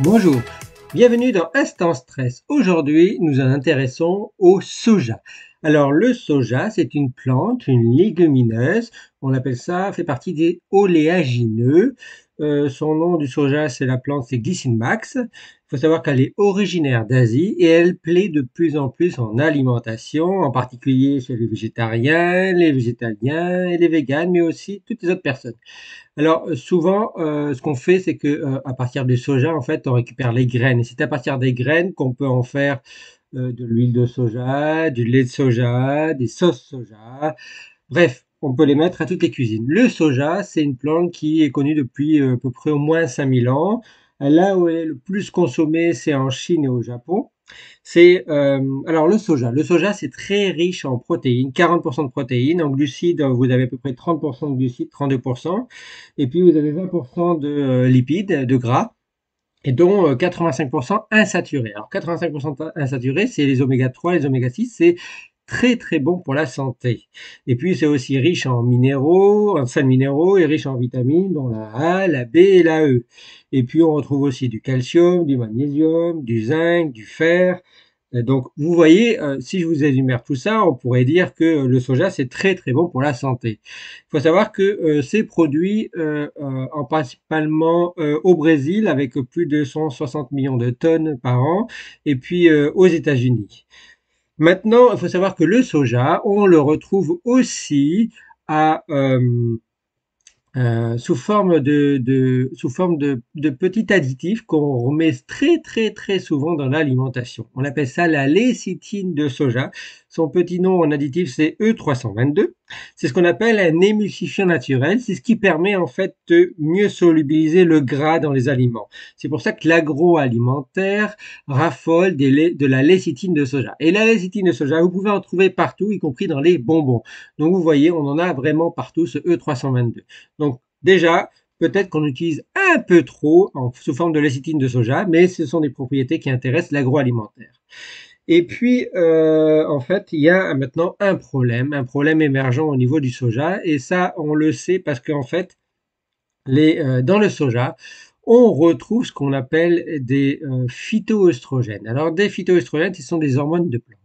Bonjour, bienvenue dans Instant Stress. Aujourd'hui, nous nous intéressons au soja. Alors, le soja, c'est une plante, une légumineuse. On appelle ça, fait partie des oléagineux. Son nom du soja, c'est la plante, c'est Glycine max. Il faut savoir qu'elle est originaire d'Asie et elle plaît de plus en plus en alimentation, en particulier chez les végétariens, les végétaliens et les véganes, mais aussi toutes les autres personnes. Alors, souvent, ce qu'on fait, c'est que, à partir du soja, en fait, on récupère les graines et c'est à partir des graines qu'on peut en faire, de l'huile de soja, du lait de soja, des sauces soja. Bref, on peut les mettre à toutes les cuisines. Le soja, c'est une plante qui est connue depuis, à peu près au moins 5000 ans. Là où elle est le plus consommée, c'est en Chine et au Japon. C'est alors le soja c'est très riche en protéines, 40% de protéines, en glucides vous avez à peu près 30% de glucides, 32%, et puis vous avez 20% de lipides, de gras, et dont 85% insaturés. Alors 85% insaturés, c'est les oméga 3, les oméga 6, c'est très très bon pour la santé. Et puis c'est aussi riche en minéraux, en sels minéraux et riche en vitamines, dont la A, la B et la E. Et puis on retrouve aussi du calcium, du magnésium, du zinc, du fer. Donc vous voyez, si je vous énumère tout ça, on pourrait dire que le soja c'est très très bon pour la santé. Il faut savoir que c'est produit en principalement au Brésil avec plus de 160 millions de tonnes par an et puis aux États-Unis. Maintenant, il faut savoir que le soja, on le retrouve aussi à, sous forme de petits additifs qu'on remet très très très souvent dans l'alimentation. On appelle ça la lécithine de soja. Son petit nom en additif c'est E322. C'est ce qu'on appelle un émulsifiant naturel. C'est ce qui permet en fait de mieux solubiliser le gras dans les aliments. C'est pour ça que l'agroalimentaire raffole de la lécithine de soja. Et la lécithine de soja, vous pouvez en trouver partout, y compris dans les bonbons. Donc vous voyez, on en a vraiment partout ce E322. Donc déjà, peut-être qu'on utilise un peu trop sous forme de lécithine de soja, mais ce sont des propriétés qui intéressent l'agroalimentaire. Et puis, en fait, il y a maintenant un problème émergent au niveau du soja, et ça, on le sait parce qu'en fait, dans le soja, on retrouve ce qu'on appelle des phytoœstrogènes. Alors, des phytoœstrogènes, ce sont des hormones de plantes.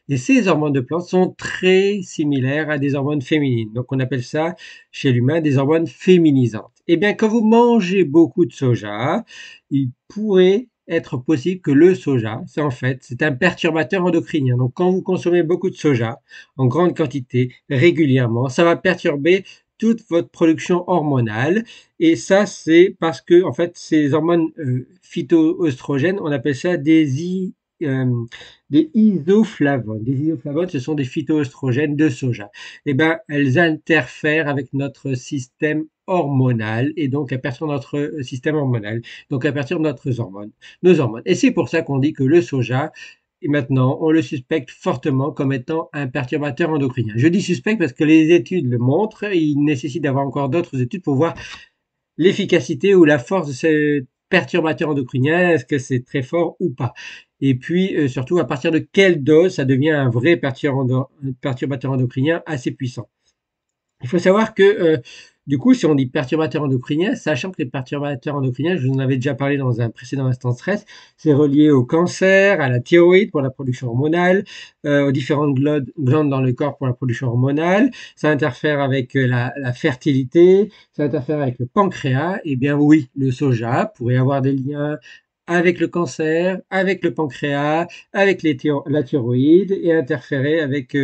Et ces hormones de plantes sont très similaires à des hormones féminines. Donc, on appelle ça chez l'humain des hormones féminisantes. Eh bien, quand vous mangez beaucoup de soja, il pourrait être possible que le soja, c'est en fait, c'est un perturbateur endocrinien. Donc, quand vous consommez beaucoup de soja en grande quantité, régulièrement, ça va perturber toute votre production hormonale. Et ça, c'est parce que, en fait, ces hormones phytoœstrogènes, on appelle ça des isoflavones. Des isoflavones, ce sont des phytoœstrogènes de soja. Eh ben, elles interfèrent avec notre système hormonal et donc à partir de notre système hormonal, donc à partir de nos hormones. Et c'est pour ça qu'on dit que le soja, et maintenant, on le suspecte fortement comme étant un perturbateur endocrinien. Je dis suspect parce que les études le montrent et il nécessite d'avoir encore d'autres études pour voir l'efficacité ou la force de ce perturbateur endocrinien, est-ce que c'est très fort ou pas. Et puis, surtout, à partir de quelle dose ça devient un vrai perturbateur endocrinien assez puissant. Il faut savoir que, du coup, si on dit perturbateur endocrinien, sachant que les perturbateurs endocriniens, je vous en avais déjà parlé dans un précédent instant stress, c'est relié au cancer, à la thyroïde pour la production hormonale, aux différentes glandes dans le corps pour la production hormonale, ça interfère avec la fertilité, ça interfère avec le pancréas. Eh bien oui, le soja pourrait avoir des liens avec le cancer, avec le pancréas, avec la thyroïde et interférer avec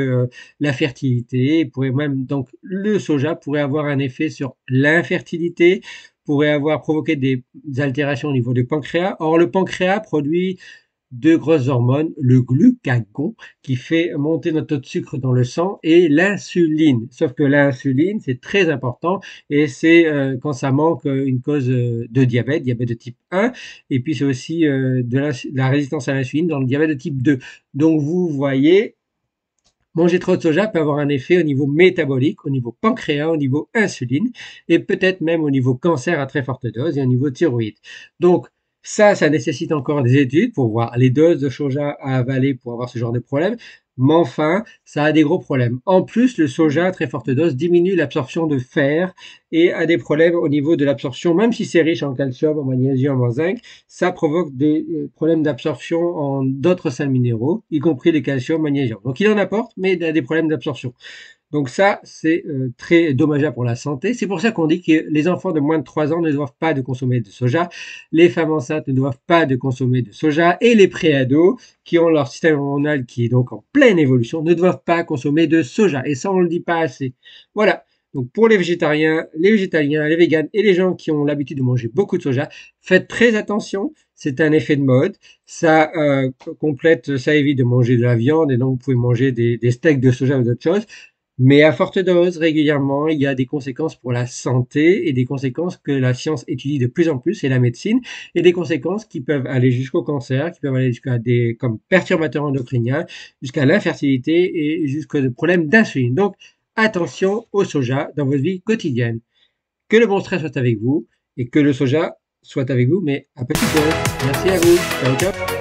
la fertilité. Donc le soja pourrait avoir un effet sur l'infertilité, pourrait avoir provoqué des altérations au niveau du pancréas. Or, le pancréas produit deux grosses hormones, le glucagon qui fait monter notre taux de sucre dans le sang et l'insuline. Sauf que l'insuline, c'est très important et c'est quand ça manque une cause de diabète, diabète de type 1, et puis c'est aussi de la résistance à l'insuline dans le diabète de type 2. Donc vous voyez, manger trop de soja peut avoir un effet au niveau métabolique, au niveau pancréas, au niveau insuline et peut-être même au niveau cancer à très forte dose et au niveau thyroïde. Donc Ça nécessite encore des études pour voir les doses de soja à avaler pour avoir ce genre de problème. Mais enfin, ça a des gros problèmes. En plus, le soja à très forte dose diminue l'absorption de fer et a des problèmes au niveau de l'absorption, même si c'est riche en calcium, en magnésium, en zinc, ça provoque des problèmes d'absorption en d'autres sels minéraux, y compris les calcium, magnésium. Donc il en apporte, mais il a des problèmes d'absorption. Donc ça, c'est très dommageable pour la santé. C'est pour ça qu'on dit que les enfants de moins de 3 ans ne doivent pas de consommer de soja, les femmes enceintes ne doivent pas de consommer de soja, et les préados qui ont leur système hormonal qui est donc en pleine évolution ne doivent pas consommer de soja. Et ça, on ne le dit pas assez. Voilà. Donc pour les végétariens, les végétaliens, les véganes et les gens qui ont l'habitude de manger beaucoup de soja, faites très attention. C'est un effet de mode. Ça complète, ça évite de manger de la viande et donc vous pouvez manger des steaks de soja ou d'autres choses. Mais à forte dose, régulièrement, il y a des conséquences pour la santé et des conséquences que la science étudie de plus en plus, et la médecine, et des conséquences qui peuvent aller jusqu'au cancer, qui peuvent aller jusqu'à des comme perturbateurs endocriniens, jusqu'à l'infertilité et jusqu'aux problèmes d'insuline. Donc, attention au soja dans votre vie quotidienne. Que le bon stress soit avec vous et que le soja soit avec vous, mais à petite dose. Merci à vous. Ciao, ciao.